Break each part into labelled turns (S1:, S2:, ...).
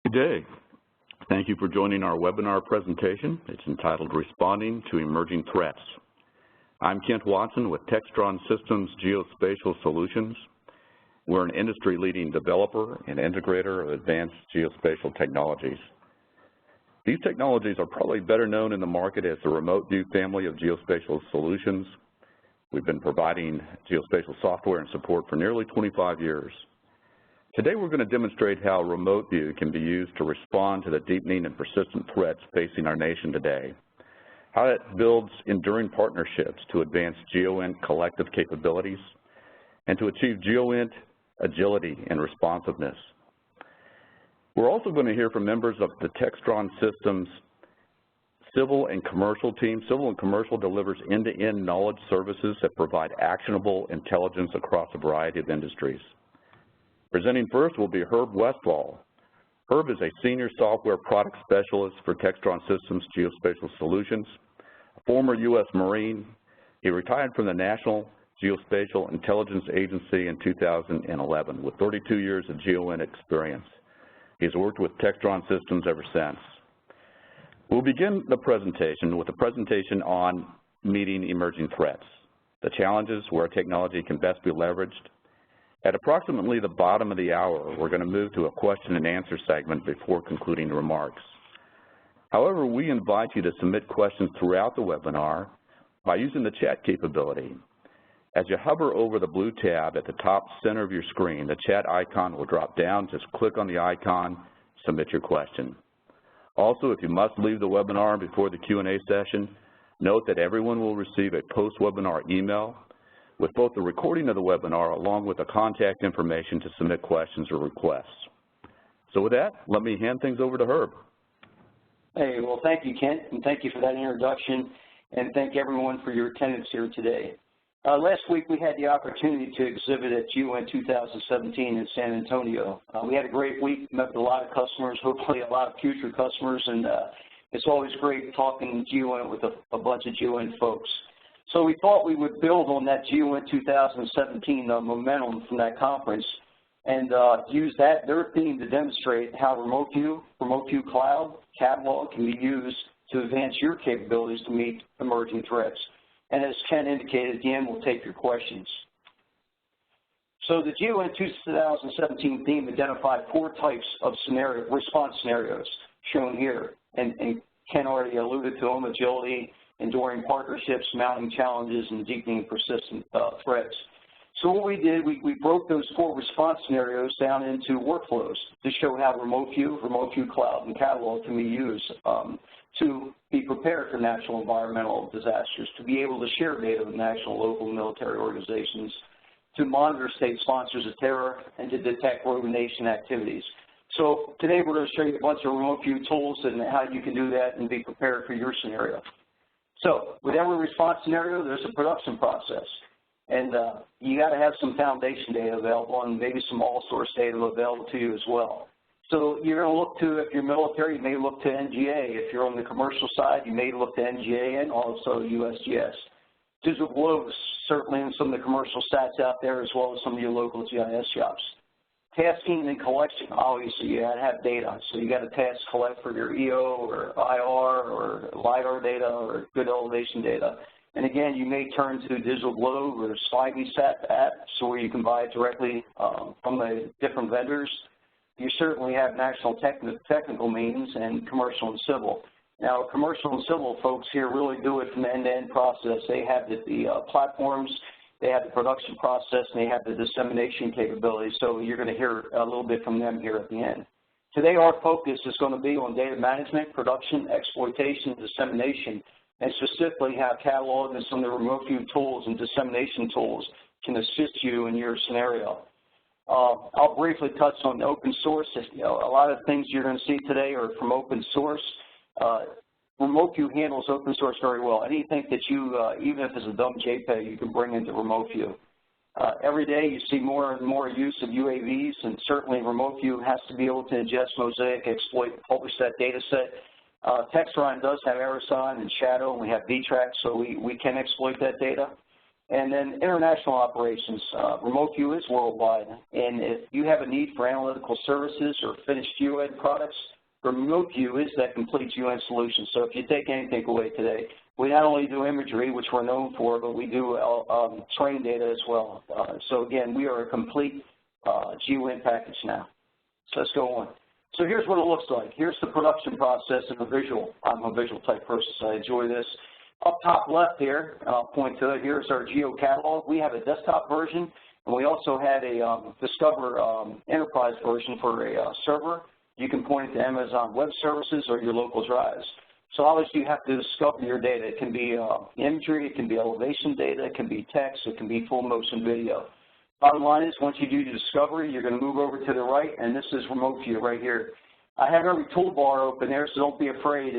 S1: Good day. Thank you for joining our webinar presentation. It's entitled Responding to Emerging Threats. I'm Kent Watson with Textron Systems Geospatial Solutions. We're an industry-leading developer and integrator of advanced geospatial technologies. These technologies are probably better known in the market as the Remote View family of geospatial solutions. We've been providing geospatial software and support for nearly 25 years. Today we're going to demonstrate how Remote View can be used to respond to the deepening and persistent threats facing our nation today, how it builds enduring partnerships to advance GeoINT collective capabilities, and to achieve GeoINT agility and responsiveness. We're also going to hear from members of the Textron Systems Civil and Commercial team. Civil and Commercial delivers end-to-end knowledge services that provide actionable intelligence across a variety of industries. Presenting first will be Herb Westfall. Herb is a senior software product specialist for Textron Systems Geospatial Solutions, a former U.S. Marine. He retired from the National Geospatial Intelligence Agency in 2011 with 32 years of GeoINT experience. He's worked with Textron Systems ever since. We'll begin the presentation with a presentation on meeting emerging threats, the challenges where technology can best be leveraged. At approximately the bottom of the hour, we're going to move to a question and answer segment before concluding remarks. However, we invite you to submit questions throughout the webinar by using the chat capability. As you hover over the blue tab at the top center of your screen, the chat icon will drop down. Just click on the icon, submit your question. Also, if you must leave the webinar before the Q&A session, note that everyone will receive a post-webinar email with both the recording of the webinar along with the contact information to submit questions or requests. So with that, let me hand things over to Herb.
S2: Hey, well, thank you, Kent, and thank you for that introduction, and thank everyone for your attendance here today. Last week we had the opportunity to exhibit at GeoINT 2017 in San Antonio. We had a great week, met with a lot of customers, hopefully a lot of future customers, and it's always great talking GeoINT with a bunch of GeoINT folks. So we thought we would build on that GeoINT 2017 momentum from that conference and use their theme to demonstrate how Remote View Cloud, Catalog can be used to advance your capabilities to meet emerging threats. And as Ken indicated, at the end we'll take your questions. So the GeoINT 2017 theme identified 4 types of response scenarios shown here. And Ken already alluded to them: agility, enduring partnerships, mounting challenges, and deepening persistent threats. So what we did, we broke those 4 response scenarios down into workflows to show how Remote View Cloud, and Catalog can be used to be prepared for natural environmental disasters, to be able to share data with national, local, military organizations, to monitor state sponsors of terror, and to detect rogue nation activities. So today we're going to show you a bunch of Remote View tools and how you can do that and be prepared for your scenario. So with every response scenario, there's a production process. And you got to have some foundation data available and maybe some all-source data available to you as well. So you're going to look to, if you're military, you may look to NGA. If you're on the commercial side, you may look to NGA and also USGS. Digital globes, certainly in some of the commercial stats out there, as well as some of your local GIS shops. Tasking and collection, obviously you got to have data. So you got to task collect for your EO or IR or LiDAR data or good elevation data. And again, you may turn to Digital Globe or SpyVSat apps where you can buy it directly from the different vendors. You certainly have national technical means and commercial and civil. Now, commercial and civil folks here really do it from the end-to-end process. They have the platforms, they have the production process, and they have the dissemination capabilities. So you're going to hear a little bit from them here at the end. Today, our focus is going to be on data management, production, exploitation, dissemination, and specifically how Catalog and some of the Remote View tools and dissemination tools can assist you in your scenario. I'll briefly touch on open source. A lot of things you're going to see today are from open source. Remote View handles open source very well. Anything that you, even if it's a dumb JPEG, you can bring into Remote View. Every day you see more and more use of UAVs, and certainly Remote View has to be able to ingest mosaic, exploit, publish that data set. Textron does have Racine and Shadow, and we have VTRAC, so we can exploit that data. And then international operations. Remote view is worldwide, and if you have a need for analytical services or finished UN products, remote view is that complete UN solution. So if you take anything away today, we not only do imagery, which we're known for, but we do training data as well. So again, we are a complete GUN package now. So let's go on. So here's what it looks like. Here's the production process in a visual. I'm a visual type person, so I enjoy this. Up top left here, and I'll point to it, here's our Geo catalog. We have a desktop version, and we also had a Discover Enterprise version for a server. You can point it to Amazon Web Services or your local drives. So obviously you have to discover your data. It can be imagery, it can be elevation data, it can be text, it can be full motion video. Bottom line is, once you do the discovery, you're going to move over to the right, and this is remote view right here. I have every toolbar open there, so don't be afraid.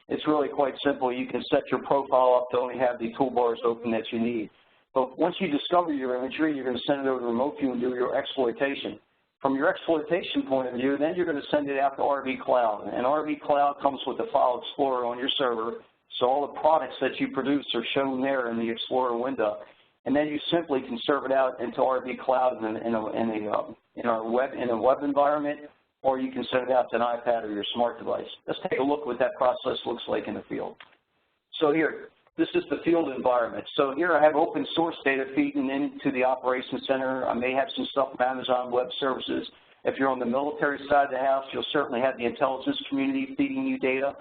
S2: It's really quite simple. You can set your profile up to only have the toolbars open that you need. But once you discover your imagery, you're going to send it over to remote view and do your exploitation. From your exploitation point of view, then you're going to send it out to Barbie Cloud. And Barbie Cloud comes with the File Explorer on your server, so all the products that you produce are shown there in the Explorer window. And then you simply can serve it out into Barbie Cloud in a web environment, or you can send it out to an iPad or your smart device. Let's take a look what that process looks like in the field. So here, this is the field environment. So here I have open source data feeding into the operations center. I may have some stuff from Amazon Web Services. If you're on the military side of the house, you'll certainly have the intelligence community feeding you data.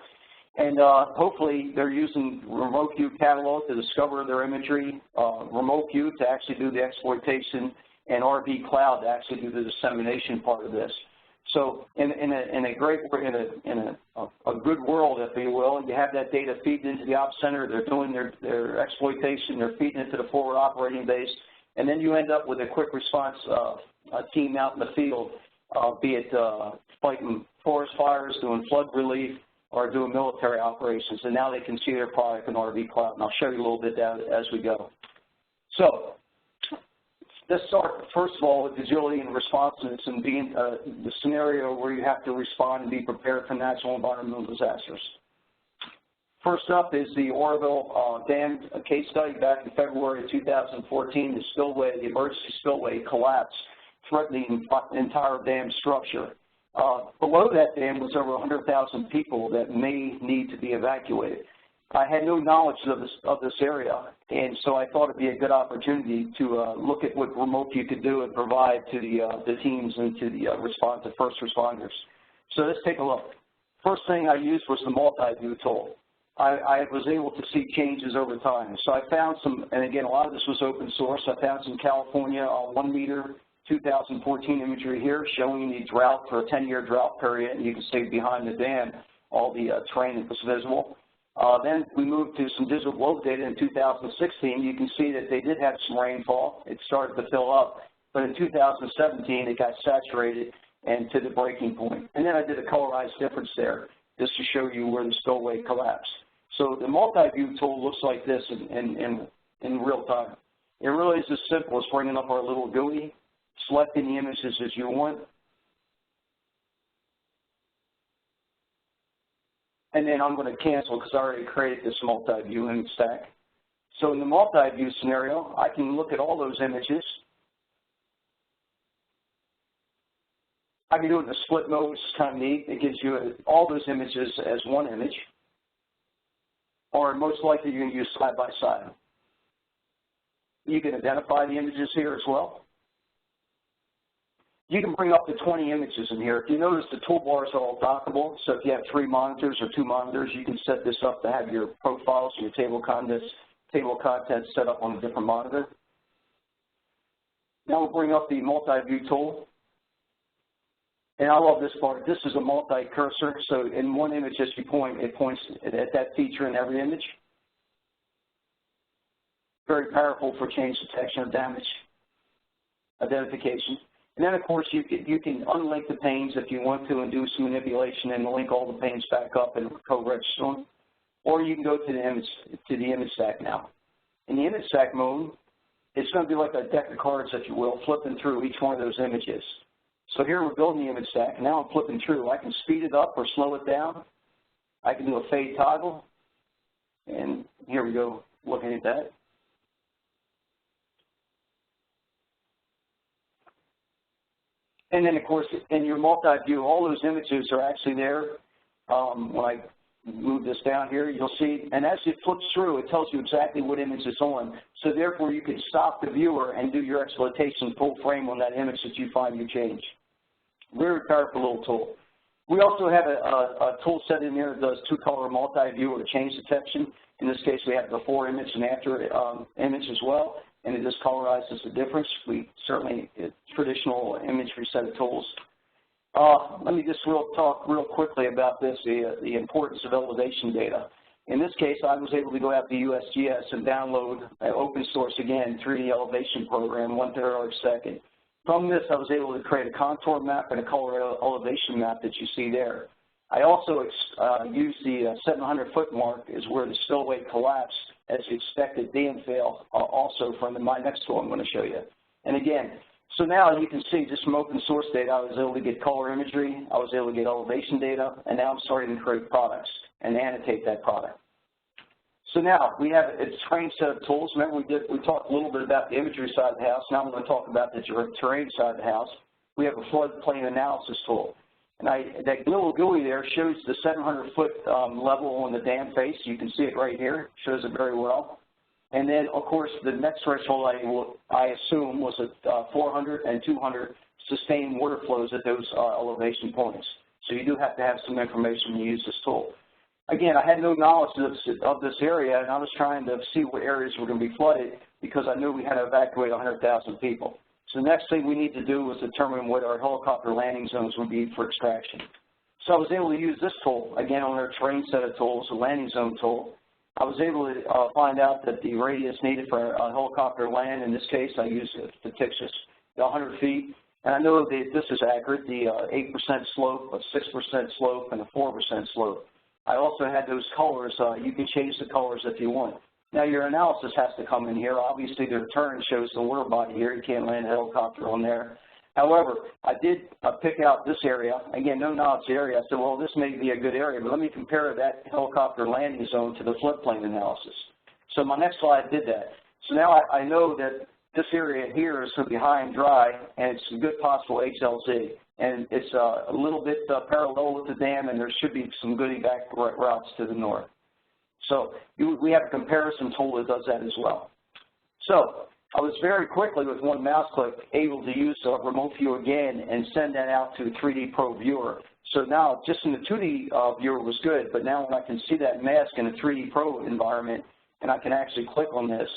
S2: And hopefully they're using Remote View Catalog to discover their imagery, Remote View to actually do the exploitation, and RB Cloud to actually do the dissemination part of this. So in a good world, if you will, you have that data feed into the ops center, they're doing their exploitation, they're feeding it to the forward operating base, and then you end up with a quick response team out in the field, be it fighting forest fires, doing flood relief, or doing military operations, and now they can see their product in RV Cloud, and I'll show you a little bit that as we go. So let's start, first of all, with agility and responsiveness and being the scenario where you have to respond and be prepared for natural environmental disasters. First up is the Oroville Dam case study back in February of 2014. The spillway, the emergency spillway collapsed, threatening the entire dam structure. Below that dam was over 100,000 people that may need to be evacuated. I had no knowledge of this area, and so I thought it'd be a good opportunity to look at what Remote View could do and provide to the teams and to the first responders. So let's take a look. First thing I used was the Multiview tool. I was able to see changes over time. So I found some, and again, a lot of this was open source. I found some California 1 meter 2014 imagery here showing the drought for a 10-year drought period, and you can see behind the dam all the terrain that was visible. Then we moved to some digital globe data in 2016. You can see that they did have some rainfall. It started to fill up, but in 2017 it got saturated and to the breaking point. And then I did a colorized difference there just to show you where the spillway collapsed. So the Multiview tool looks like this in real time. It really is as simple as bringing up our little GUI, selecting the images as you want, and then I'm going to cancel because I already created this Multiview image stack. So in the Multiview scenario, I can look at all those images. I can do it in a split mode, which is kind of neat. It gives you all those images as one image, or most likely you're going to use side by side. You can identify the images here as well. You can bring up to 20 images in here. If you notice, the toolbars are all dockable, so if you have 3 monitors or 2 monitors, you can set this up to have your profiles, your table of contents set up on a different monitor. Now we'll bring up the Multiview tool. And I love this part. This is a multi-cursor, so in one image as you point, it points at that feature in every image. Very powerful for change detection of damage identification. And then, of course, you can unlink the panes if you want to and do some manipulation and link all the panes back up and co-register them. Or you can go to the image stack now. In the image stack mode, it's going to be like a deck of cards, if you will, flipping through each one of those images. So here we're building the image stack, and now I'm flipping through. I can speed it up or slow it down. I can do a fade toggle, and here we go, looking at that. And then, of course, in your multi-view, all those images are actually there. When I move this down here, you'll see, and as it flips through, it tells you exactly what image it's on. So therefore, you can stop the viewer and do your exploitation full frame on that image that you find you change. Very powerful little tool. We also have a tool set in there that does two-color multi-view or change detection. In this case, we have before image and after image as well, and it just colorizes the difference. We certainly, traditional imagery set of tools. Let me just talk real quickly about this, the importance of elevation data. In this case, I was able to go out to USGS and download an open source, again, 3D elevation program, 1 terahertz second. From this, I was able to create a contour map and a color elevation map that you see there. I also used the 700-foot mark is where the spillway collapsed as the expected dam fail, also from my next tool I'm going to show you. And again, so now you can see just from open source data, I was able to get color imagery, I was able to get elevation data, and now I'm starting to create products and annotate that product. So now we have a terrain set of tools. Remember we talked a little bit about the imagery side of the house. Now I'm going to talk about the terrain side of the house. We have a floodplain analysis tool. And that little GUI there shows the 700-foot level on the dam face. You can see it right here. It shows it very well. And then, of course, the next threshold I assume was at 400 and 200 sustained water flows at those elevation points. So you do have to have some information when you use this tool. Again, I had no knowledge of this area, and I was trying to see what areas were going to be flooded because I knew we had to evacuate 100,000 people. So the next thing we need to do was determine what our helicopter landing zones would be for extraction. So I was able to use this tool, again, on our terrain set of tools, the landing zone tool. I was able to find out that the radius needed for a helicopter land, in this case, I used fictitious 100 feet. And I know that this is accurate, the 8% slope, a 6% slope, and a 4% slope. I also had those colors. You can change the colors if you want. Now, your analysis has to come in here. Obviously, the return shows the water body here. You can't land a helicopter on there. However, I did pick out this area. Again, no knowledge area. I said, well, this may be a good area, but let me compare that helicopter landing zone to the floodplain analysis. So my next slide did that. So now I know that this area here is going to be high and dry, and it's a good possible HLZ. And it's a little bit parallel with the dam, and there should be some good evac routes to the north. So we have a comparison tool that does that as well. So I was very quickly, with one mouse click, able to use remote view again and send that out to 3D Pro Viewer. So now, just in the 2D viewer was good, but now when I can see that mask in a 3D Pro environment, and I can actually click on this,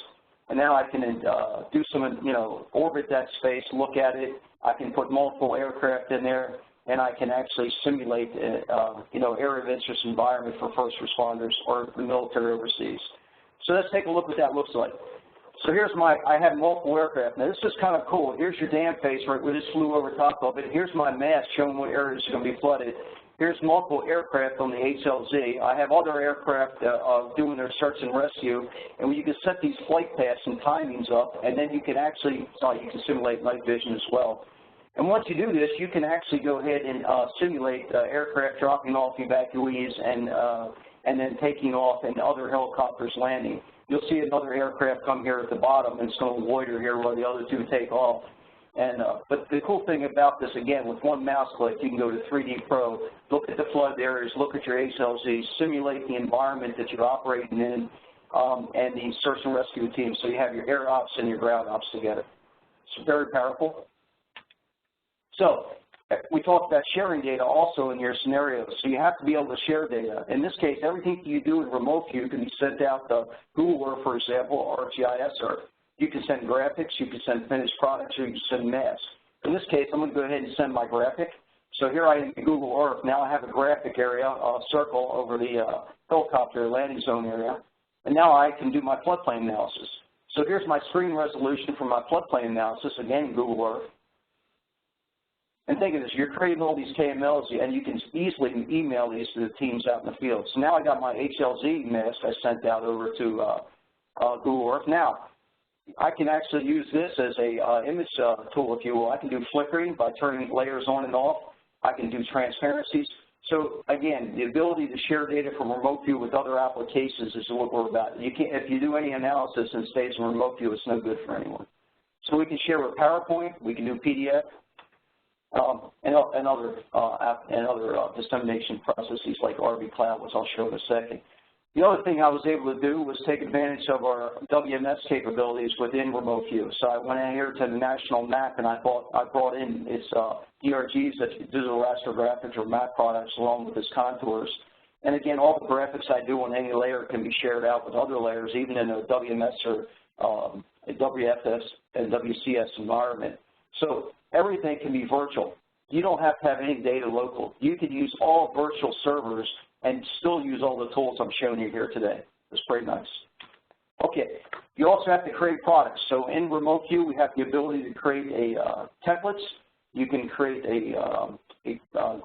S2: and now I can do some, orbit that space, look at it. I can put multiple aircraft in there, and I can actually simulate, area of interest environment for first responders or the military overseas. So let's take a look what that looks like. So here's I have multiple aircraft. Now this is kind of cool. Here's your dam face, right, where this flew over top of it. Here's my map showing what areas are going to be flooded. Here's multiple aircraft on the HLZ. I have other aircraft doing their search and rescue, and you can set these flight paths and timings up, and then you can actually, you can simulate night vision as well. And once you do this, you can actually go ahead and simulate aircraft dropping off evacuees and then taking off and other helicopters landing. You'll see another aircraft come here at the bottom, and it's going to loiter here while the other two take off. And but the cool thing about this, again, with one mouse click, you can go to 3D Pro, look at the flood areas, look at your HLZ, simulate the environment that you're operating in, and the search and rescue team. So you have your air ops and your ground ops together. It's very powerful. So we talked about sharing data also in your scenarios. So you have to be able to share data. In this case, everything you do in remote view can be sent out to Google Earth, for example, or GIS Earth. You can send graphics, you can send finished products, or you can send maps. In this case, I'm going to go ahead and send my graphic. So here I am in Google Earth. Now I have a graphic area, a circle over the helicopter landing zone area. And now I can do my floodplain analysis. So here's my screen resolution for my floodplain analysis, again in Google Earth. And think of this, you're creating all these KMLs, and you can easily email these to the teams out in the field. So now I got my HLZ mask I sent out over to Google Earth. Now, I can actually use this as a image tool, if you will. I can do flickering by turning layers on and off. I can do transparencies. So again, the ability to share data from remote view with other applications is what we're about. You can't, if you do any analysis and stays in remote view, it's no good for anyone. So we can share with PowerPoint. We can do PDF. and other dissemination processes like Barbie Cloud, which I'll show in a second. The other thing I was able to do was take advantage of our WMS capabilities within Remote View. So I went in here to the national map and I brought in its DRGs, that's digital raster graphics or map products, along with its contours. And again, all the graphics I do on any layer can be shared out with other layers, even in a WMS or a WFS and WCS environment. So everything can be virtual. You don't have to have any data local. You can use all virtual servers and still use all the tools I'm showing you here today. It's pretty nice. Okay, you also have to create products. So in Remote View, we have the ability to create templates. You can create a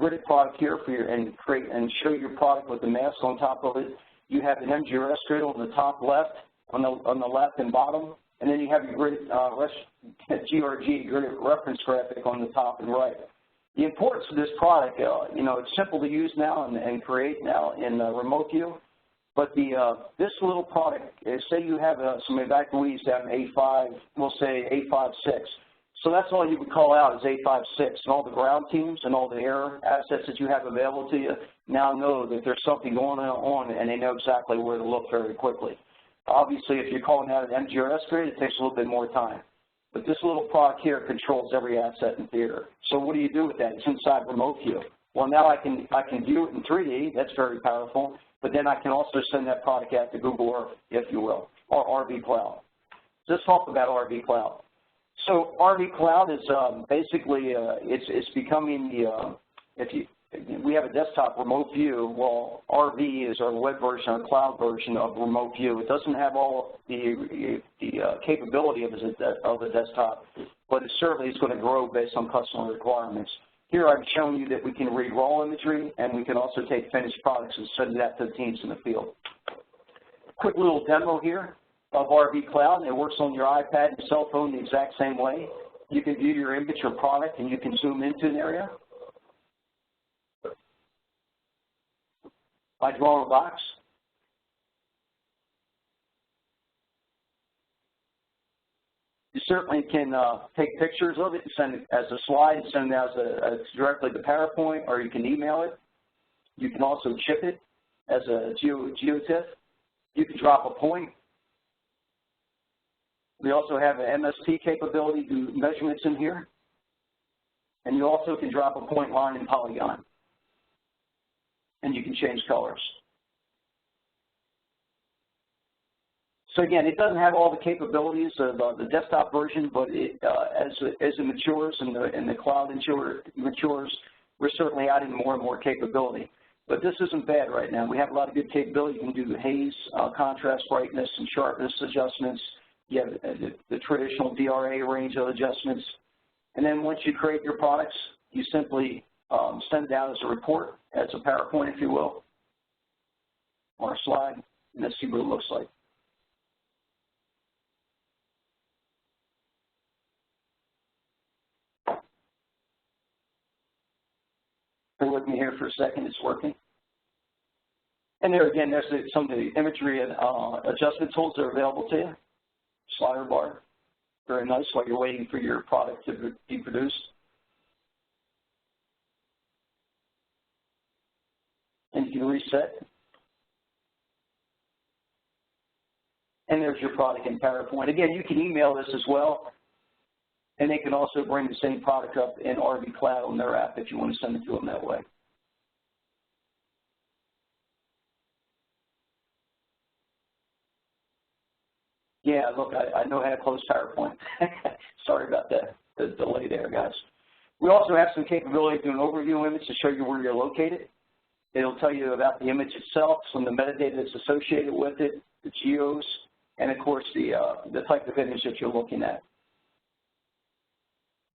S2: gridded product here for your, and show your product with the mask on top of it. You have an MGRS grid on the top left, on the left and bottom, and then you have your grid, GRG, gridded reference graphic on the top and right. The importance of this product, it's simple to use now and create now in Remote View, but this little product, say you have some evacuees down A5, we'll say A56. So that's all you would call out is A56, and all the ground teams and all the air assets that you have available to you now know that there's something going on, and they know exactly where to look very quickly. Obviously, if you're calling out an MGRS grid, it takes a little bit more time. But this little product here controls every asset in theater. So what do you do with that? It's inside Remote View. Well, now I can view it in 3D. That's very powerful. But then I can also send that product out to Google Earth, if you will, or Barbie Cloud. Let's talk about Barbie Cloud. So Barbie Cloud is basically it's becoming we have a desktop Remote View. Well, RV is our web version, our cloud version of Remote View. It doesn't have all the capability of a desktop, but it certainly is going to grow based on customer requirements. Here I've shown you that we can read raw imagery, and we can also take finished products and send that to the teams in the field. Quick little demo here of Barbie Cloud. It works on your iPad and cell phone the exact same way. You can view your image or product, and you can zoom into an area. By drawing a box. You certainly can take pictures of it and send it as a slide, and send it as directly to PowerPoint, or you can email it. You can also chip it as a GeoTIFF. You can drop a point. We also have an MSP capability to do measurements in here. And you also can drop a point line in Polygon. And you can change colors. So again, it doesn't have all the capabilities of the desktop version, but as it matures and the cloud matures, we're certainly adding more and more capability. But this isn't bad right now. We have a lot of good capability. You can do haze, contrast, brightness, and sharpness adjustments. You have the traditional DRA range of adjustments. And then once you create your products, you simply send it out as a report, as a PowerPoint, if you will, or a slide, and let's see what it looks like. Bear with me here for a second, it's working. And there again, there's some of the imagery and adjustment tools that are available to you. Slider bar, very nice while you're waiting for your product to be produced. And you can reset. And there's your product in PowerPoint. Again, you can email this as well. And they can also bring the same product up in Barbie Cloud on their app if you want to send it to them that way. Yeah, look, I know how to close PowerPoint. Sorry about that, the delay there, guys. We also have some capability to do an overview image to show you where you're located. It'll tell you about the image itself, some of the metadata that's associated with it, the geos, and of course the type of image that you're looking at.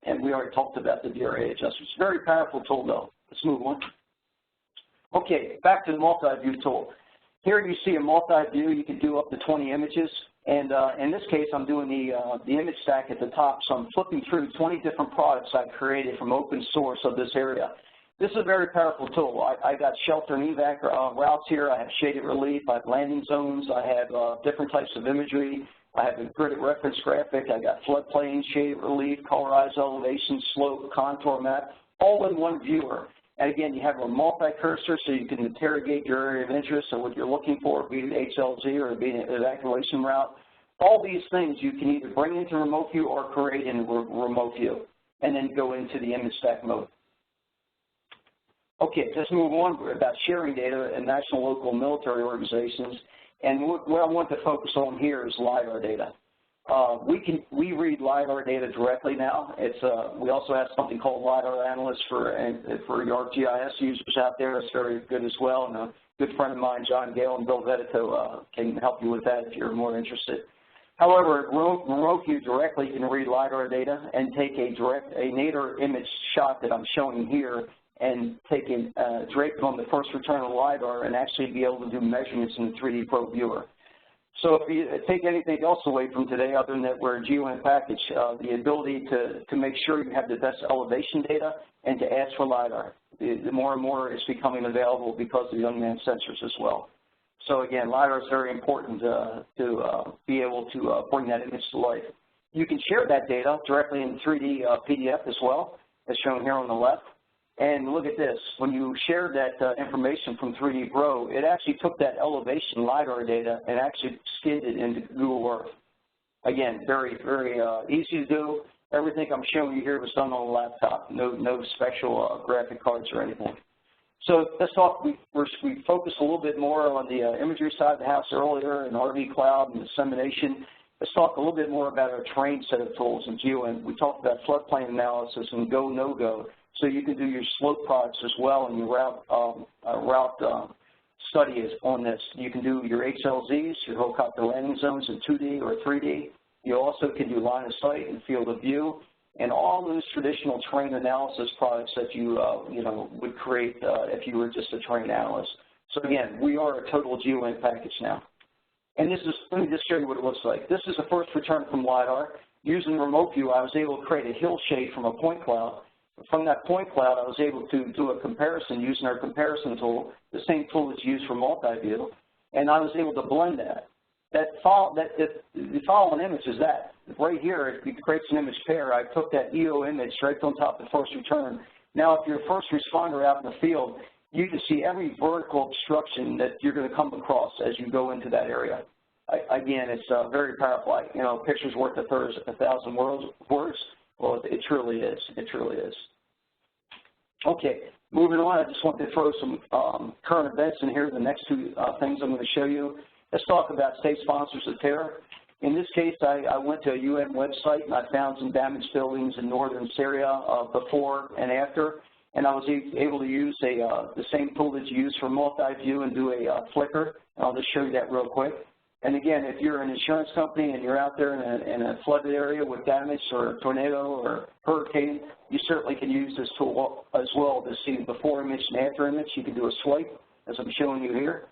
S2: And we already talked about the DRA adjustments. Very powerful tool, though. Let's move on. Okay, back to the multi-view tool. Here you see a multi-view. You can do up to 20 images. And in this case, I'm doing the image stack at the top. So I'm flipping through 20 different products I created from open source of this area. This is a very powerful tool. I got shelter and evac routes here. I have shaded relief. I have landing zones. I have different types of imagery. I have a gridded reference graphic. I got floodplain, shaded relief, colorized elevation, slope, contour map. all in one viewer. And again, you have a multi-cursor so you can interrogate your area of interest or what you're looking for, be it HLZ or be it an evacuation route. All these things you can either bring into remote view or create in remote view, and then go into the image stack mode. Okay, let's move on about sharing data in national, local, military organizations. And what I want to focus on here is LiDAR data. We read LiDAR data directly now. We also have something called LiDAR Analysis for your GIS users out there. It's very good as well. And a good friend of mine, John Gale and Bill Vedito, can help you with that if you're more interested. However, remote view directly can read LiDAR data and take a nadir image shot that I'm showing here and take a drape on the first return of LiDAR and actually be able to do measurements in the 3D Pro viewer. So if you take anything else away from today other than that we're a GeoInt package, the ability to make sure you have the best elevation data and to ask for LiDAR. The more and more is becoming available because of the unmanned sensors as well. So again, LiDAR is very important to be able to bring that image to life. You can share that data directly in 3D PDF as well, as shown here on the left. And look at this, when you share that information from 3D Pro, it actually took that elevation LiDAR data and actually skinned it into Google Earth. Again, very, very easy to do. Everything I'm showing you here was done on a laptop, no special graphic cards or anything. So let's talk, we focused a little bit more on the imagery side of the house earlier and Barbie Cloud and dissemination. Let's talk a little bit more about our trained set of tools in GeoInt. We talked about floodplain analysis and go, no-go. So you can do your slope products as well and your route studies on this. You can do your HLZs, your helicopter landing zones in 2D or 3D. You also can do line of sight and field of view, and all those traditional trained analysis products that you would create if you were just a trained analyst. So again, we are a total GeoInt package now. And this is, let me just show you what it looks like. This is the first return from LiDAR. Using remote view, I was able to create a hill shade from a point cloud. From that point cloud, I was able to do a comparison using our comparison tool, the same tool that's used for multi-view, and I was able to blend that. The following image is that. Right here, it creates an image pair. I took that EO image right on top of the first return. Now, if you're a first responder out in the field, you can see every vertical obstruction that you're going to come across as you go into that area. Again, it's very powerful. You know, picture's worth 1,000 words. Well, it truly is. It truly is. Okay, moving on, I just want to throw some current events in here. The next two things I'm going to show you. Let's talk about state sponsors of terror. In this case, I went to a UN website and I found some damaged buildings in northern Syria before and after, and I was able to use the same tool that you use for multi-view and do a flicker. I'll just show you that real quick. And again, if you're an insurance company and you're out there in a flooded area with damage or a tornado or hurricane, you certainly can use this tool as well to see the before image and after image. You can do a swipe, as I'm showing you here.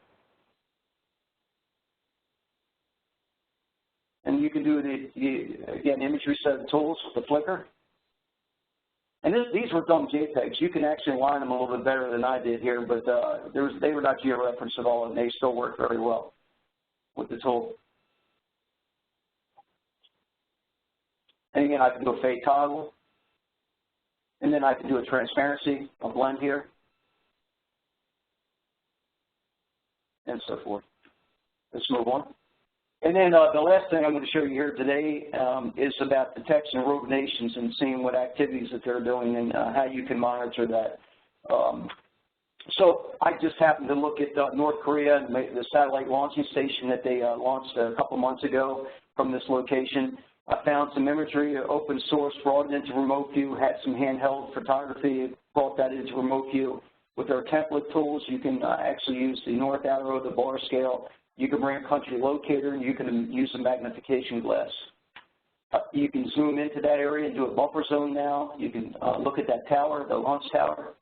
S2: And you can do again, imagery set of tools with the flicker. And these were dumb JPEGs. You can actually line them a little bit better than I did here, but they were not georeferenced at all, and they still work very well with the tool. And again, I can do a fade toggle, and then I can do a transparency, a blend here, and so forth. Let's move on. And then the last thing I'm going to show you here today is about detection of rogue nations and seeing what activities that they're doing and how you can monitor that. So I just happened to look at North Korea and the satellite launching station that they launched a couple months ago from this location. I found some imagery, open source, brought it into remote view, had some handheld photography, brought that into remote view. With our template tools, you can actually use the north arrow, the bar scale. You can bring a country locator, and you can use a magnification glass. You can zoom into that area and do a buffer zone now. You can look at that tower, the launch tower.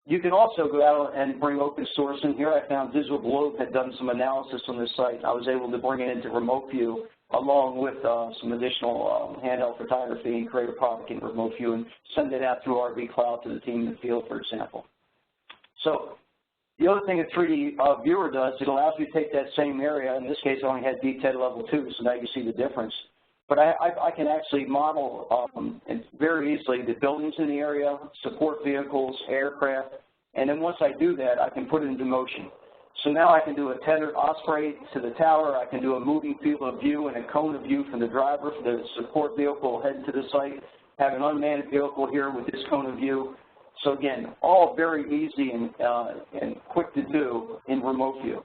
S2: You can also go out and bring open source in here. I found Digital Globe had done some analysis on this site. I was able to bring it into remote view along with some additional handheld photography and create a product in remote view and send it out through Barbie Cloud to the team in the field, for example. So the other thing a 3D viewer does, it allows you to take that same area. In this case, I only had detail level 2, so now you see the difference. But I can actually model very easily the buildings in the area, support vehicles, aircraft, and then once I do that, I can put it into motion. So now I can do a tethered osprey to the tower, I can do a moving field of view and a cone of view from the driver for the support vehicle heading to the site, have an unmanned vehicle here with this cone of view. So again, all very easy and quick to do in remote view.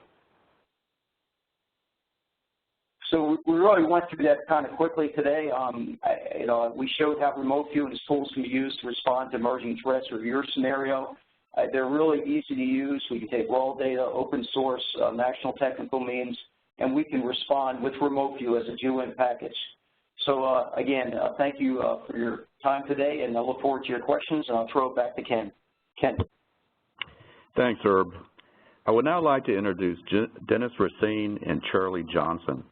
S2: So we really went through that kind of quickly today. We showed how remote view and its tools can be used to respond to emerging threats or your scenario. They're really easy to use. We can take raw data, open source, national technical means, and we can respond with remote view as a GeoInt package. So again, thank you for your time today, and I look forward to your questions, and I'll throw it back to Ken. Ken.
S1: Thanks, Herb. I would now like to introduce Dennis Racine and Charlie Johnson.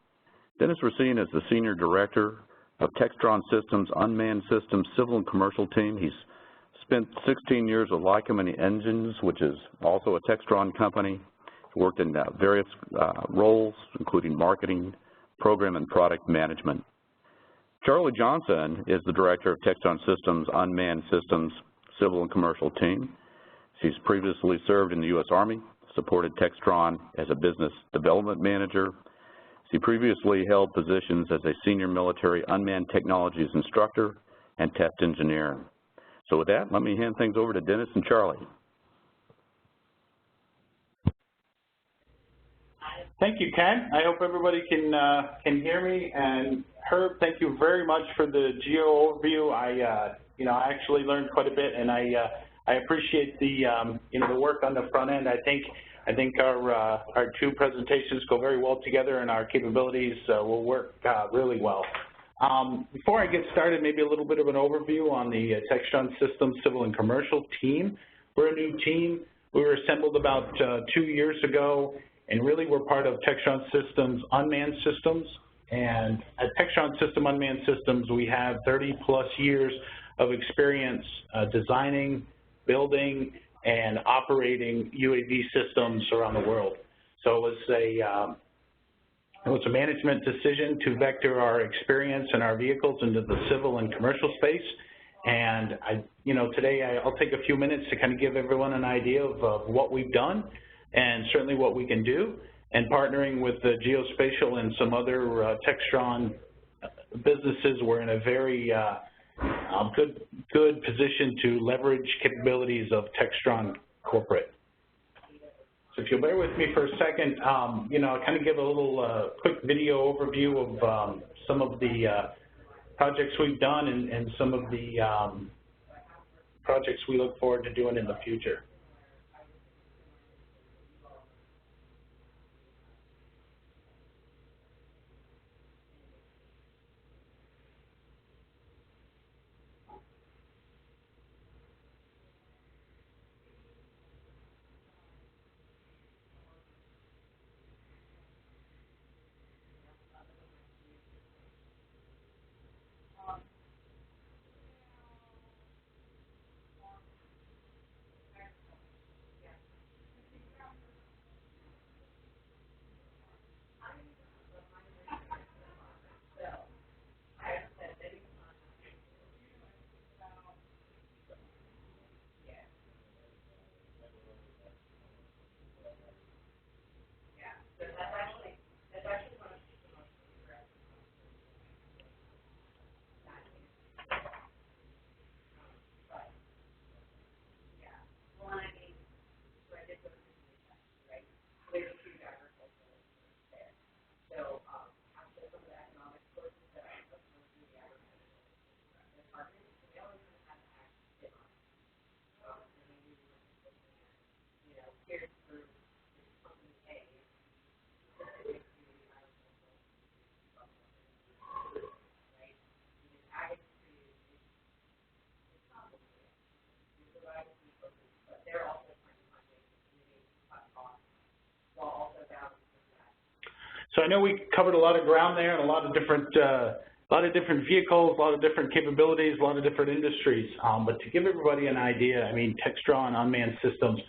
S1: Dennis Racine is the Senior Director of Textron Systems Unmanned Systems Civil and Commercial Team. He's spent 16 years with Lycoming Engines, which is also a Textron company. He's worked in various roles, including marketing, program, and product management. Charlie Johnson is the Director of Textron Systems Unmanned Systems Civil and Commercial Team. She's previously served in the U.S. Army, supported Textron as a business development manager. She previously held positions as a senior military unmanned technologies instructor and test engineer. So with that, let me hand things over to Dennis and Charlie.
S3: Thank you, Ken. I hope everybody can hear me. And Herb, thank you very much for the geo overview. I actually learned quite a bit, and I appreciate the the work on the front end. I think our two presentations go very well together, and our capabilities will work really well. Before I get started, maybe a little bit of an overview on the Textron Systems Civil and Commercial team. We're a new team. We were assembled about 2 years ago, and really we're part of Textron Systems Unmanned Systems. And at Textron Systems Unmanned Systems, we have 30-plus years of experience designing, building, and operating UAV systems around the world. So it was a management decision to vector our experience and our vehicles into the civil and commercial space. And today I'll take a few minutes to kind of give everyone an idea of what we've done and certainly what we can do. And partnering with the Geospatial and some other Textron businesses, we're in a very good position to leverage capabilities of Textron corporate. So if you'll bear with me for a second, I'll kind of give a little quick video overview of some of the projects we've done and some of the projects we look forward to doing in the future. So I know we covered a lot of ground there and a lot of different vehicles, a lot of different capabilities, a lot of different industries. But to give everybody an idea, I mean, Textron Unmanned Systems,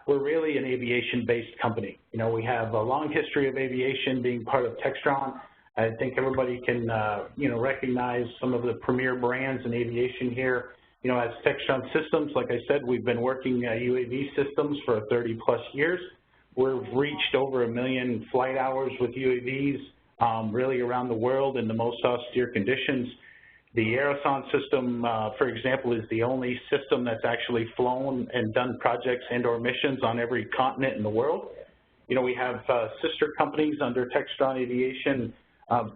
S3: we're really an aviation-based company. We have a long history of aviation being part of Textron. I think everybody can, recognize some of the premier brands in aviation here. As Textron Systems, like I said, we've been working UAV systems for 30+ years. We've reached over 1 million flight hours with UAVs, really around the world in the most austere conditions. The Racine system, for example, is the only system that's actually flown and done projects and/or missions on every continent in the world. We have sister companies under Textron Aviation,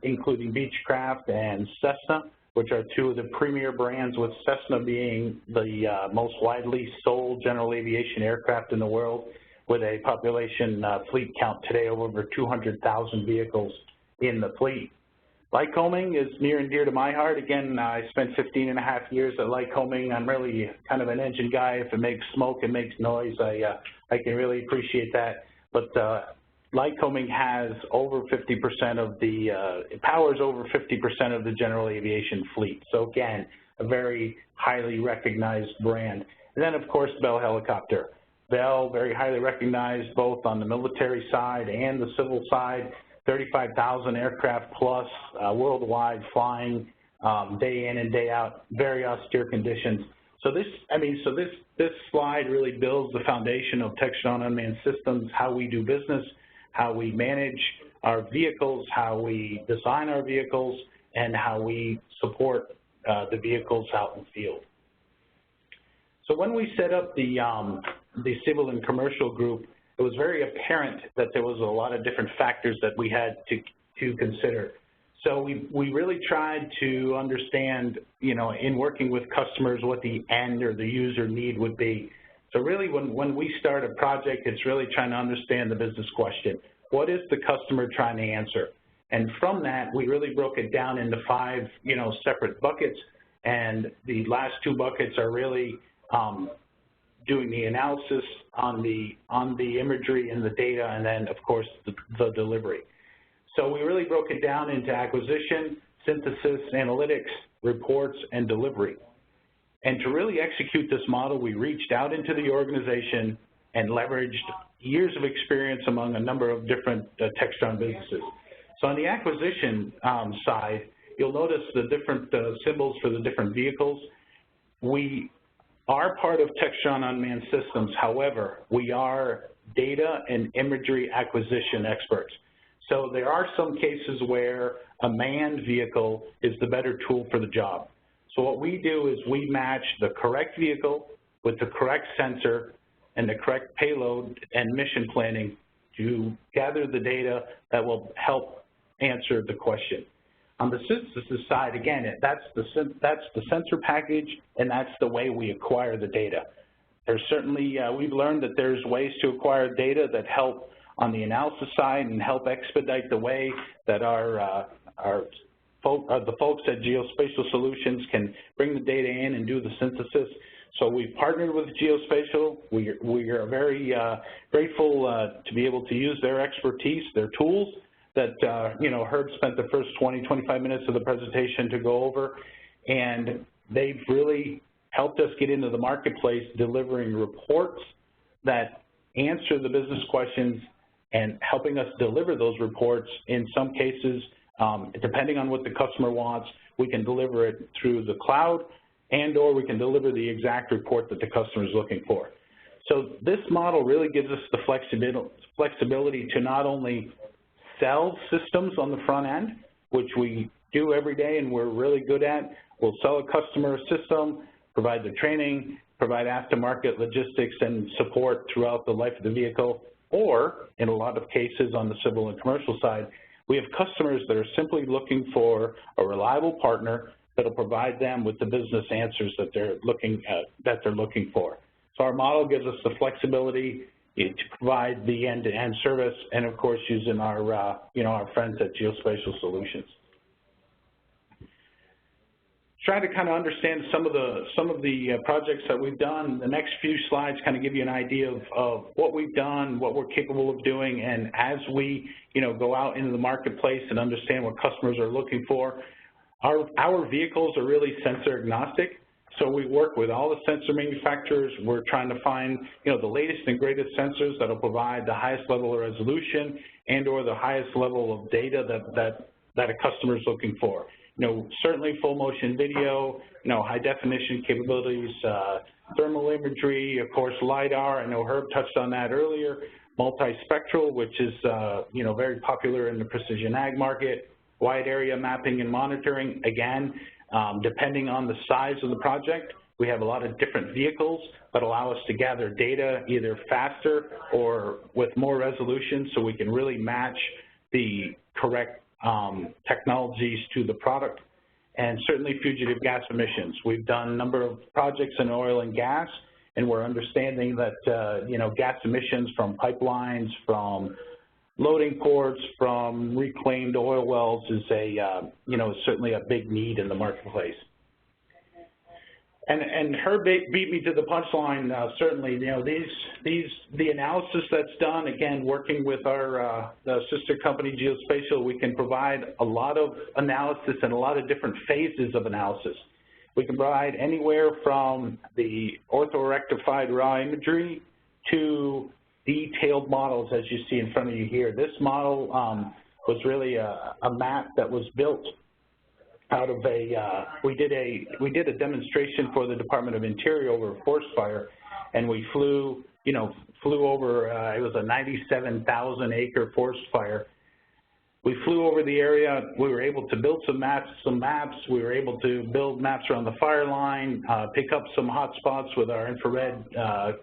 S3: including Beechcraft and Cessna, which are two of the premier brands, with Cessna being the most widely sold general aviation aircraft in the world, with a population fleet count today of over 200,000 vehicles in the fleet. Lycoming is near and dear to my heart. Again, I spent 15.5 years at Lycoming. I'm really kind of an engine guy. If it makes smoke, it makes noise. I can really appreciate that. But Lycoming has over 50% of the, it powers over 50% of the general aviation fleet. So again, a very highly recognized brand. And then of course, Bell Helicopter. Bell, very highly recognized both on the military side and the civil side. 35,000 aircraft plus worldwide, flying day in and day out, very austere conditions. So this slide really builds the foundation of Textron Unmanned Systems, how we do business, how we manage our vehicles, how we design our vehicles, and how we support the vehicles out in the field. So when we set up the civil and commercial group, it was very apparent that there was a lot of different factors that we had to consider. So we really tried to understand, in working with customers, what the end or the user need would be. So really when we start a project, it's really trying to understand the business question. What is the customer trying to answer? And from that, we really broke it down into 5, separate buckets. And the last 2 buckets are really doing the analysis on the imagery and the data, and then of course the delivery. So we really broke it down into acquisition, synthesis, analytics, reports, and delivery. And to really execute this model, we reached out into the organization and leveraged years of experience among a number of different Textron businesses. So on the acquisition side, you'll notice the different symbols for the different vehicles. We are part of Textron Unmanned Systems. However, we are data and imagery acquisition experts. So there are some cases where a manned vehicle is the better tool for the job. So what we do is we match the correct vehicle with the correct sensor and the correct payload and mission planning to gather the data that will help answer the question. On the synthesis side, again, that's the sensor package, and that's the way we acquire the data. There's certainly, we've learned that there's ways to acquire data that help on the analysis side and help expedite the way that the folks at Geospatial Solutions can bring the data in and do the synthesis. So we've partnered with Geospatial. We are very grateful to be able to use their expertise, their tools, that, Herb spent the first 20, 25 minutes of the presentation to go over, and they've really helped us get into the marketplace delivering reports that answer the business questions and helping us deliver those reports. In some cases, depending on what the customer wants, we can deliver it through the cloud and/or we can deliver the exact report that the customer is looking for. So this model really gives us the flexibility to not only sell systems on the front end, which we do every day and we're really good at. We'll sell a customer a system, provide the training, provide aftermarket logistics and support throughout the life of the vehicle, or in a lot of cases on the civil and commercial side, we have customers that are simply looking for a reliable partner that will provide them with the business answers that they're looking for. So our model gives us the flexibility to provide the end-to-end service, and of course using our our friends at Geospatial Solutions. Trying to kind of understand some of the projects that we've done. The next few slides kind of give you an idea of what we've done, what we're capable of doing, and as we go out into the marketplace and understand what customers are looking for. Our vehicles are really sensor agnostic. So we work with all the sensor manufacturers. We're trying to find, the latest and greatest sensors that will provide the highest level of resolution and/or the highest level of data that that a customer is looking for. Certainly full motion video, high definition capabilities, thermal imagery, of course, LiDAR. I know Herb touched on that earlier. Multispectral, which is, very popular in the precision ag market. Wide area mapping and monitoring. Again, depending on the size of the project, we have a lot of different vehicles that allow us to gather data either faster or with more resolution, so we can really match the correct technologies to the product. And certainly fugitive gas emissions. We've done a number of projects in oil and gas, and we're understanding that, gas emissions from pipelines, from loading ports, from reclaimed oil wells is certainly a big need in the marketplace. And Herb beat me to the punchline, certainly. The analysis that's done, again, working with our the sister company, Geospatial, we can provide a lot of analysis and a lot of different phases of analysis. We can provide anywhere from the orthorectified raw imagery to detailed models, as you see in front of you here. This model was really a map that was built out of we did a demonstration for the Department of Interior over a forest fire, and we flew over, it was a 97,000 acre forest fire. We flew over the area. We were able to build some maps. We were able to build maps around the fire line, pick up some hot spots with our infrared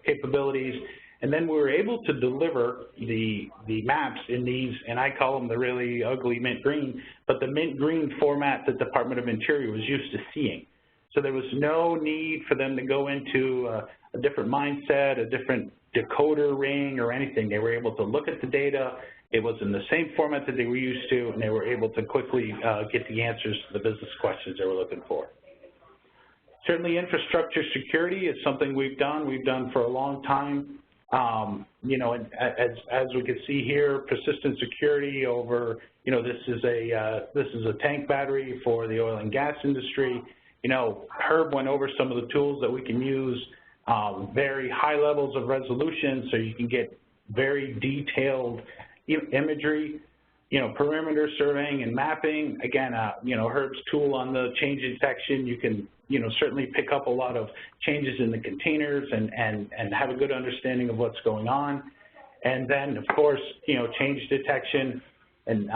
S3: capabilities, and then we were able to deliver the maps in these, and I call them the really ugly mint green, but the mint green format that the Department of Interior was used to seeing. So there was no need for them to go into a different mindset, a different decoder ring or anything. They were able to look at the data. It was in the same format that they were used to, and they were able to quickly get the answers to the business questions they were looking for. Certainly infrastructure security is something we've done for a long time. As we can see here, persistent security over, this is a tank battery for the oil and gas industry. Herb went over some of the tools that we can use, very high levels of resolution, so you can get very detailed imagery, perimeter surveying and mapping. Again, Herb's tool on the change detection, you can certainly pick up a lot of changes in the containers and have a good understanding of what's going on. And then, of course, change detection and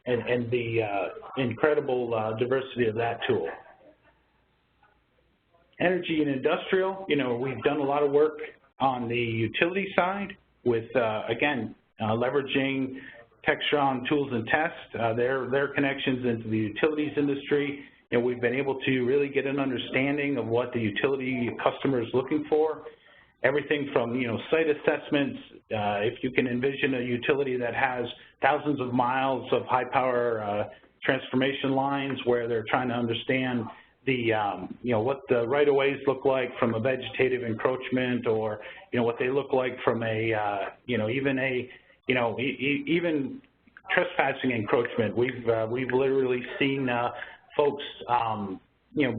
S3: the incredible diversity of that tool. Energy and industrial, we've done a lot of work on the utility side with, again, leveraging Textron tools and tests, their connections into the utilities industry. We've been able to really get an understanding of what the utility customer is looking for. Everything from, site assessments, if you can envision a utility that has thousands of miles of high power transformation lines where they're trying to understand the, what the right-of-ways look like from a vegetative encroachment, or, what they look like from a, even trespassing encroachment. We've literally seen folks,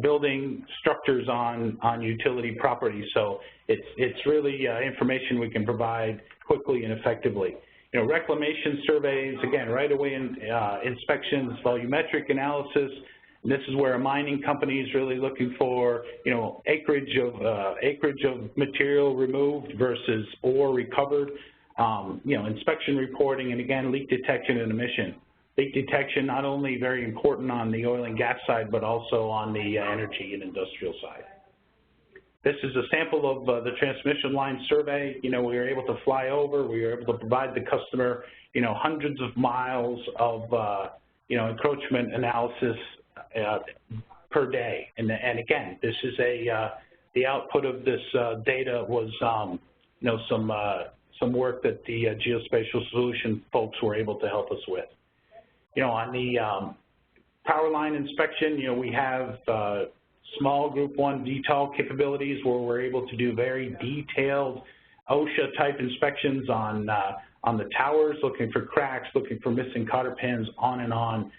S3: building structures on utility property. So it's really information we can provide quickly and effectively. Reclamation surveys, again, right-of-way inspections, volumetric analysis. And this is where a mining company is really looking for, acreage of material removed versus ore recovered. Inspection reporting, and again, leak detection and emission. Leak detection not only very important on the oil and gas side, but also on the energy and industrial side. This is a sample of the transmission line survey. We were able to fly over. We were able to provide the customer, hundreds of miles of, encroachment analysis per day. And again, this is the output of this data was, some work that the Geospatial Solution folks were able to help us with. On the power line inspection, we have small group 1 detail capabilities where we're able to do very detailed OSHA type inspections on the towers, looking for cracks, looking for missing cotter pins, on and on,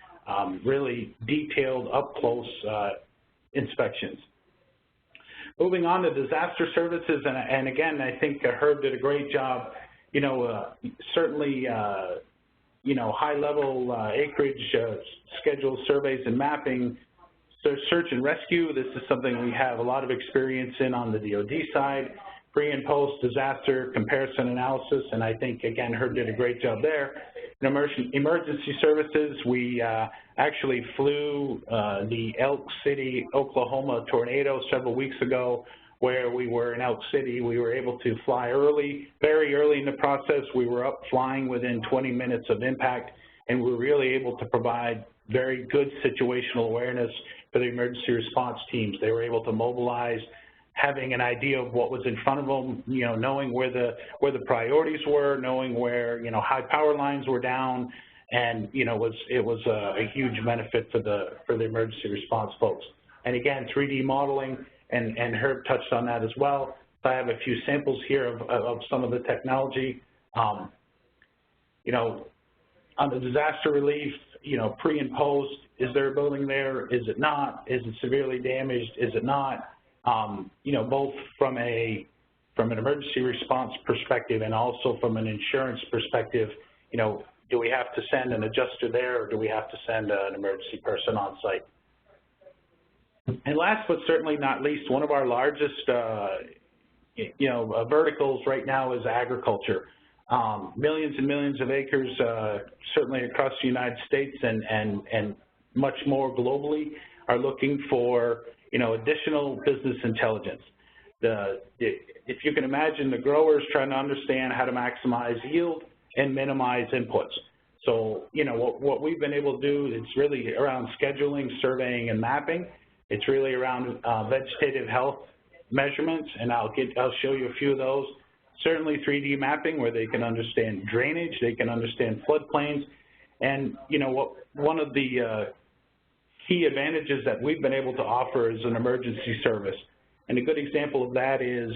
S3: really detailed up close inspections. Moving on to disaster services, and again, I think Herb did a great job. Certainly high-level acreage schedule surveys and mapping. So search and rescue, this is something we have a lot of experience in on the DoD side. Pre and post disaster comparison analysis, and I think, again, Herb did a great job there. In emergency services, we actually flew the Elk City, Oklahoma tornado several weeks ago, where we were in Elk City. We were able to fly early, very early in the process. We were up flying within 20 minutes of impact, and we were really able to provide very good situational awareness for the emergency response teams. They were able to mobilize, having an idea of what was in front of them, knowing where the priorities were, knowing where, high power lines were down, and, it was a huge benefit for the emergency response folks. And again, 3D modeling, and Herb touched on that as well. So I have a few samples here of some of the technology. On the disaster relief, pre and post, is there a building there? Is it not? Is it severely damaged? Is it not? Both from an emergency response perspective and also from an insurance perspective, do we have to send an adjuster there, or do we have to send an emergency person on site? And last but certainly not least, one of our largest, verticals right now is agriculture. Millions and millions of acres, certainly across the United States and much more globally, are looking for, additional business intelligence. If you can imagine, the growers trying to understand how to maximize yield and minimize inputs. So, what we've been able to do, it's really around scheduling, surveying, and mapping. It's really around vegetative health measurements, and I'll show you a few of those. Certainly 3D mapping, where they can understand drainage, they can understand floodplains, and one of the key advantages that we've been able to offer is an emergency service. And a good example of that is,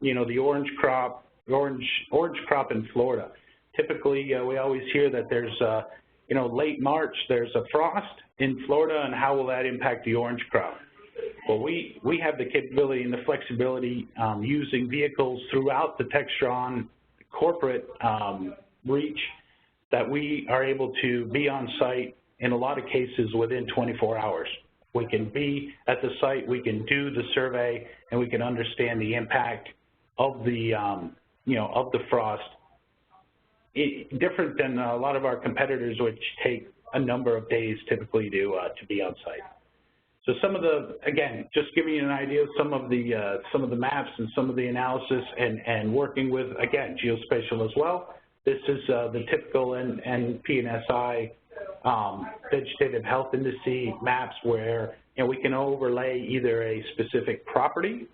S3: the orange crop in Florida. Typically, we always hear that there's, late March, there's a frost in Florida, and how will that impact the orange crop? Well, we have the capability and the flexibility using vehicles throughout the Textron corporate reach that we are able to be on site in a lot of cases within 24 hours. We can be at the site, we can do the survey, and we can understand the impact of the, of the frost. Different than a lot of our competitors, which take a number of days typically to be on site. So some of the, again, just giving you an idea of some of the maps and some of the analysis, and working with, again, geospatial as well. This is the typical PNSI vegetative health indice maps, where we can overlay either a specific property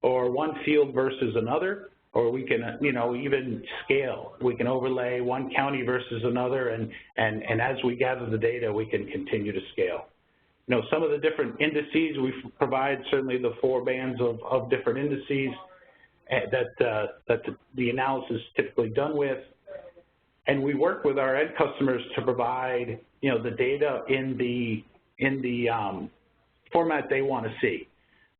S3: or one field versus another, or we can even scale. We can overlay one county versus another, and as we gather the data, we can continue to scale. Some of the different indices we provide, certainly the 4 bands of different indices that the analysis is typically done with. And we work with our end customers to provide, the data in the format they want to see.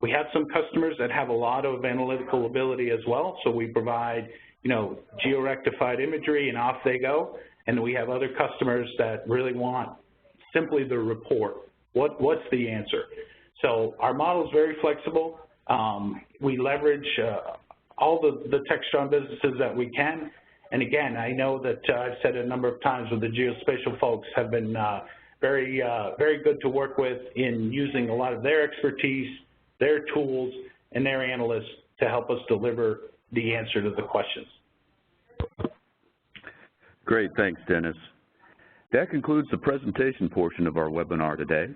S3: We have some customers that have a lot of analytical ability as well, so we provide, geo-rectified imagery, and off they go. And we have other customers that really want simply the report. What's the answer? So our model is very flexible. We leverage all the Textron businesses that we can. And again, I know that I've said it a number of times, with the geospatial folks have been very good to work with in using a lot of their expertise, their tools, and their analysts to help us deliver the answer to the questions.
S1: Great, thanks, Dennis. That concludes the presentation portion of our webinar today.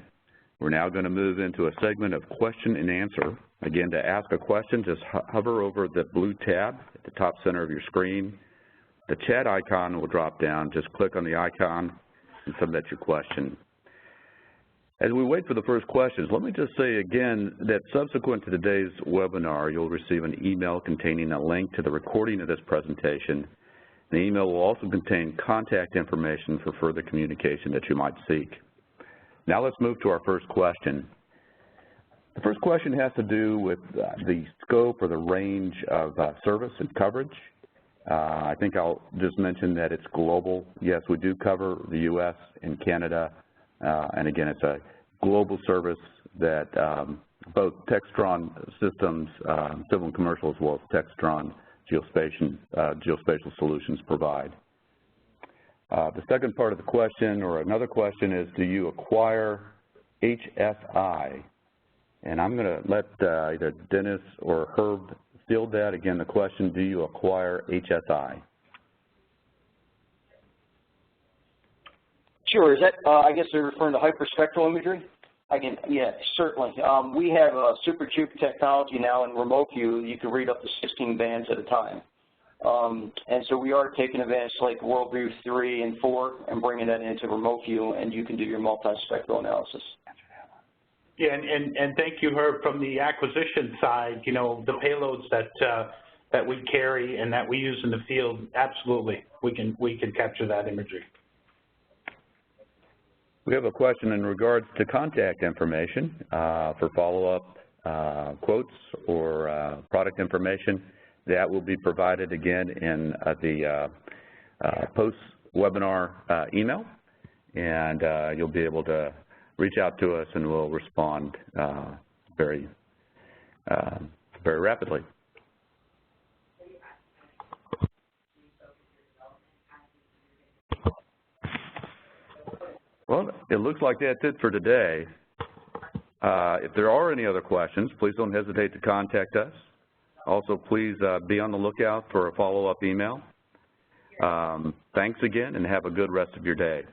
S1: We're now going to move into a segment of question and answer. Again, to ask a question, just hover over the blue tab at the top center of your screen. The chat icon will drop down. Just click on the icon and submit your question. As we wait for the first questions, let me just say again that subsequent to today's webinar, you'll receive an email containing a link to the recording of this presentation. The email will also contain contact information for further communication that you might seek. Now let's move to our first question. The first question has to do with the scope or the range of service and coverage. I think I'll just mention that it's global. Yes, we do cover the U.S. and Canada, and again, it's a global service that both Textron Systems, Civil and Commercial, as well as Textron Geospatial Solutions provide. The second part of the question, or another question, is do you acquire HSI? And I'm going to let either Dennis or Herb field that. Again, the question, do you acquire HSI?
S2: Sure. Is that, I guess they're referring to hyperspectral imagery? Yeah, certainly. We have a Super Tube technology now in remote view. You can read up to 16 bands at a time. And so we are taking advantage like WorldView 3 and 4 and bringing that into remote view, and you can do your multispectral analysis.
S3: Yeah, and thank you, Herb. From the acquisition side, you know, the payloads that we carry and that we use in the field, absolutely, we can capture that imagery.
S1: We have a question in regards to contact information for follow-up quotes or product information. That will be provided again in the post-webinar email, and you'll be able to reach out to us and we'll respond very rapidly. Well, it looks like that's it for today. If there are any other questions, please don't hesitate to contact us. Also, please be on the lookout for a follow-up email. Thanks again, and have a good rest of your day.